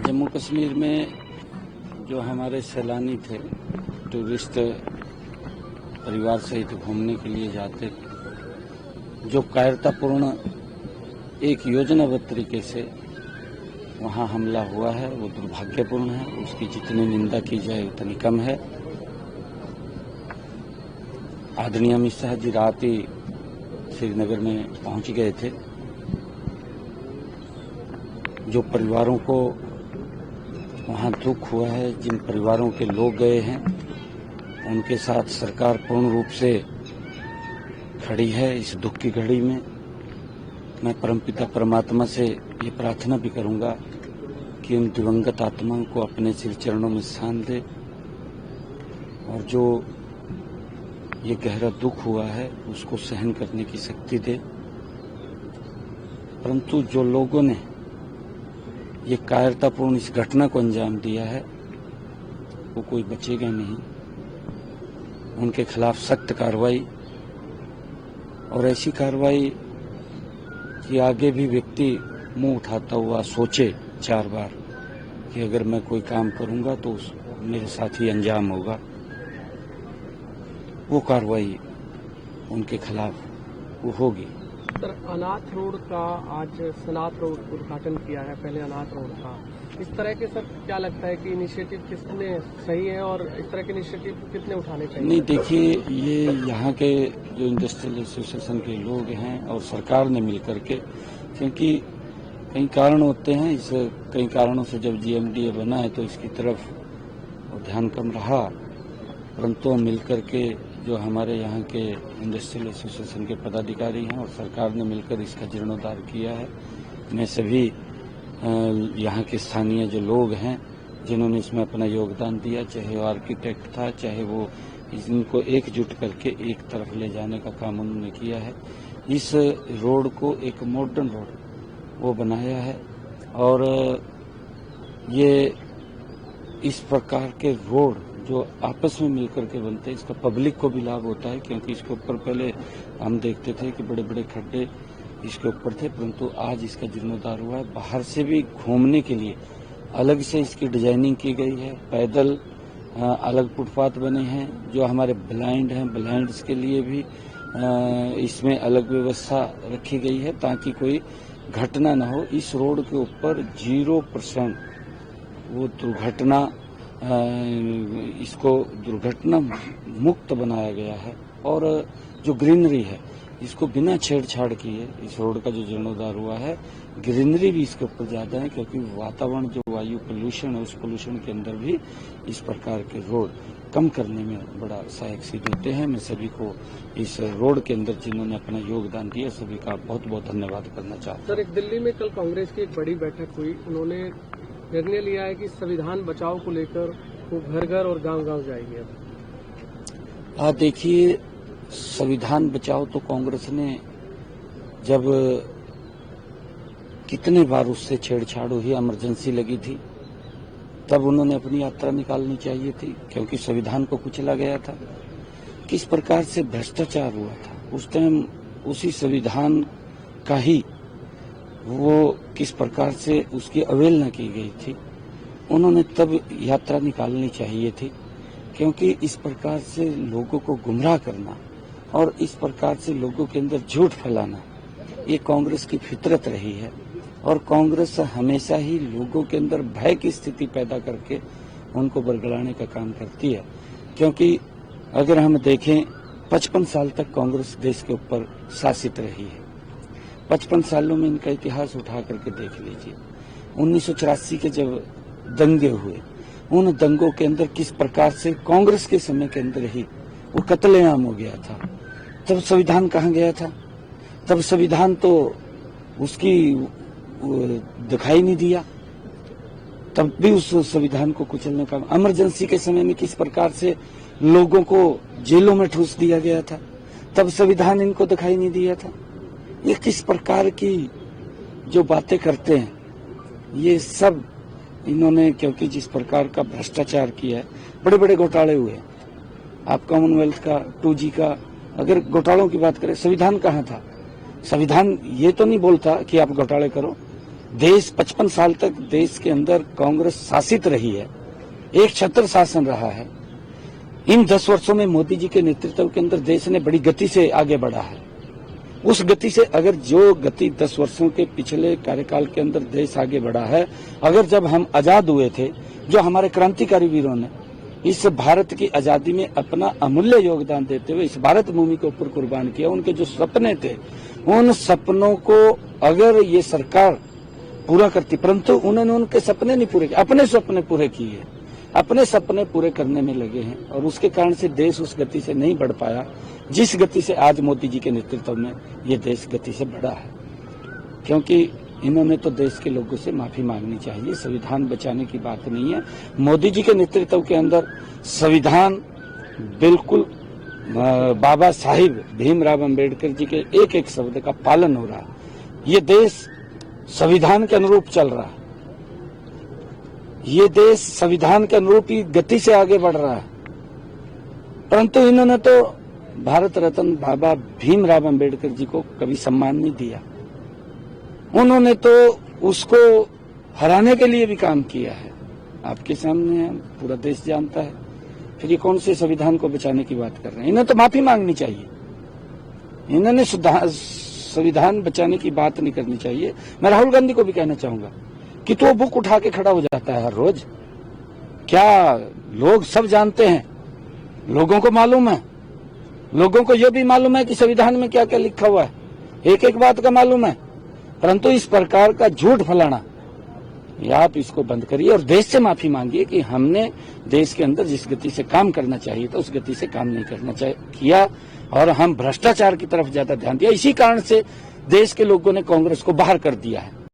जम्मू कश्मीर में जो हमारे सैलानी थे, टूरिस्ट परिवार सहित घूमने के लिए जाते, जो कायरतापूर्ण एक योजनाबद्ध तरीके से वहां हमला हुआ है, वो दुर्भाग्यपूर्ण है। उसकी जितनी निंदा की जाए उतनी कम है। आदरणीय अमित शाह जी रात ही श्रीनगर में पहुंच गए थे। जो परिवारों को वहां दुख हुआ है, जिन परिवारों के लोग गए हैं, उनके साथ सरकार पूर्ण रूप से खड़ी है इस दुख की घड़ी में। मैं परमपिता परमात्मा से ये प्रार्थना भी करूंगा कि उन दिवंगत आत्माओं को अपने सिर चरणों में स्थान दे, और जो ये गहरा दुख हुआ है उसको सहन करने की शक्ति दे। परंतु जो लोगों ने ये कायरतापूर्ण इस घटना को अंजाम दिया है, वो कोई बचेगा नहीं। उनके खिलाफ सख्त कार्रवाई, और ऐसी कार्रवाई कि आगे भी व्यक्ति मुंह उठाता हुआ सोचे 4 बार कि अगर मैं कोई काम करूंगा तो मेरे साथ ही अंजाम होगा। वो कार्रवाई उनके खिलाफ वो होगी। सर, अनाथ रोड का आज सनाथ रोड उद्घाटन किया है, पहले अनाथ रोड था। इस तरह के सर क्या लगता है कि इनिशिएटिव कितने सही है और इस तरह के इनिशिएटिव कितने उठाने चाहिए? नहीं, देखिए, ये यहाँ के जो इंडस्ट्रियल एसोसिएशन के लोग हैं और सरकार ने मिलकर के, क्योंकि कई कारण होते हैं, इस कई कारणों से जब GMDA बना है तो इसकी तरफ ध्यान कम रहा, परंतु मिलकर के जो हमारे यहाँ के इंडस्ट्रियल एसोसिएशन के पदाधिकारी हैं और सरकार ने मिलकर इसका जीर्णोद्धार किया है। मैं सभी यहाँ के स्थानीय जो लोग हैं जिन्होंने इसमें अपना योगदान दिया, चाहे वो आर्किटेक्ट था, चाहे वो इनको एकजुट करके एक तरफ ले जाने का काम उन्होंने किया है। इस रोड को एक मॉडर्न रोड वो बनाया है, और ये इस प्रकार के रोड जो आपस में मिलकर के बनते हैं, इसका पब्लिक को भी लाभ होता है, क्योंकि इसके ऊपर पहले हम देखते थे कि बड़े बड़े खड्डे इसके ऊपर थे, परंतु आज इसका जीर्णोद्धार हुआ है। बाहर से भी घूमने के लिए अलग से इसकी डिजाइनिंग की गई है। पैदल अलग फुटपाथ बने हैं। जो हमारे ब्लाइंड हैं, ब्लाइंड्स के लिए भी इसमें अलग व्यवस्था रखी गई है ताकि कोई घटना न हो। इस रोड के ऊपर 0% वो दुर्घटना, इसको दुर्घटना मुक्त बनाया गया है। और जो ग्रीनरी है इसको बिना छेड़छाड़ किए इस रोड का जो जीर्णोद्धार हुआ है, ग्रीनरी भी इसके ऊपर ज्यादा है, क्योंकि वातावरण जो वायु पोल्यूशन है उस पोल्यूशन के अंदर भी इस प्रकार के रोड कम करने में बड़ा सहायक सिद्ध होते हैं। मैं सभी को इस रोड के अंदर जिन्होंने अपना योगदान दिया, सभी का बहुत बहुत धन्यवाद करना चाहता हूँ। सर, एक दिल्ली में कल कांग्रेस की एक बड़ी बैठक हुई। उन्होंने निर्णय लिया है कि संविधान बचाओ को लेकर वो घर घर और गांव गांव जाएगी। अब देखिए, संविधान बचाओ तो कांग्रेस ने जब कितने बार उससे छेड़छाड़ हुई, इमरजेंसी लगी थी, तब उन्होंने अपनी यात्रा निकालनी चाहिए थी, क्योंकि संविधान को कुचला गया था। किस प्रकार से भ्रष्टाचार हुआ था उस टाइम, उसी संविधान का ही वो किस प्रकार से उसकी अवहेलना की गई थी, उन्होंने तब यात्रा निकालनी चाहिए थी। क्योंकि इस प्रकार से लोगों को गुमराह करना और इस प्रकार से लोगों के अंदर झूठ फैलाना, ये कांग्रेस की फितरत रही है। और कांग्रेस हमेशा ही लोगों के अंदर भय की स्थिति पैदा करके उनको बरगलाने का काम करती है। क्योंकि अगर हम देखें, 55 साल तक कांग्रेस देश के ऊपर शासित रही है। 55 सालों में इनका इतिहास उठा करके देख लीजिए। 1984 के जब दंगे हुए, उन दंगों के अंदर किस प्रकार से कांग्रेस के समय के अंदर ही वो कत्लेआम हो गया था। तब संविधान कहाँ गया था? तब संविधान तो उसकी दिखाई नहीं दिया। तब भी उस संविधान को कुचलने का, इमरजेंसी के समय में किस प्रकार से लोगों को जेलों में ठूस दिया गया था, तब संविधान इनको दिखाई नहीं दिया था। ये किस प्रकार की जो बातें करते हैं, ये सब इन्होंने, क्योंकि जिस प्रकार का भ्रष्टाचार किया है, बड़े बड़े घोटाले हुए। आप कॉमनवेल्थ का, 2G का, अगर घोटालों की बात करें, संविधान कहाँ था? संविधान ये तो नहीं बोलता कि आप घोटाले करो। देश 55 साल तक देश के अंदर कांग्रेस शासित रही है, एक छत्र शासन रहा है। इन 10 वर्षों में मोदी जी के नेतृत्व के अंदर देश ने बड़ी गति से आगे बढ़ा है। उस गति से अगर जो गति 10 वर्षों के पिछले कार्यकाल के अंदर देश आगे बढ़ा है, अगर जब हम आजाद हुए थे, जो हमारे क्रांतिकारी वीरों ने इस भारत की आजादी में अपना अमूल्य योगदान देते हुए इस भारत भूमि के ऊपर कुर्बान किया, उनके जो सपने थे, उन सपनों को अगर ये सरकार पूरा करती, परंतु उन्होंने उनके सपने नहीं पूरे किए, अपने सपने पूरे किए, अपने सपने पूरे करने में लगे हैं और उसके कारण से देश उस गति से नहीं बढ़ पाया जिस गति से आज मोदी जी के नेतृत्व में ये देश गति से बढ़ा है। क्योंकि इन्होंने तो देश के लोगों से माफी मांगनी चाहिए, संविधान बचाने की बात नहीं है। मोदी जी के नेतृत्व के अंदर संविधान बिल्कुल बाबा साहिब भीमराव अंबेडकर जी के एक एक शब्द का पालन हो रहा है। ये देश संविधान के अनुरूप चल रहा है, ये देश संविधान के अनुरूप ही गति से आगे बढ़ रहा है, परंतु इन्होंने तो भारत रत्न बाबा भीमराव अंबेडकर जी को कभी सम्मान नहीं दिया। उन्होंने तो उसको हराने के लिए भी काम किया है, आपके सामने है, पूरा देश जानता है। फिर ये कौन से संविधान को बचाने की बात कर रहे हैं? इन्हें तो माफी मांगनी चाहिए, इन्होंने संविधान बचाने की बात नहीं करनी चाहिए। मैं राहुल गांधी को भी कहना चाहूंगा कि तो बुक उठा के खड़ा हो जाता है हर रोज। क्या लोग सब जानते हैं? लोगों को मालूम है, लोगों को यह भी मालूम है कि संविधान में क्या क्या लिखा हुआ है, एक एक बात का मालूम है, परंतु इस प्रकार का झूठ फैलाना, या आप इसको बंद करिए और देश से माफी मांगिए कि हमने देश के अंदर जिस गति से काम करना चाहिए था उस गति से काम नहीं करना किया और हम भ्रष्टाचार की तरफ ज्यादा ध्यान दिया। इसी कारण से देश के लोगों ने कांग्रेस को बाहर कर दिया है।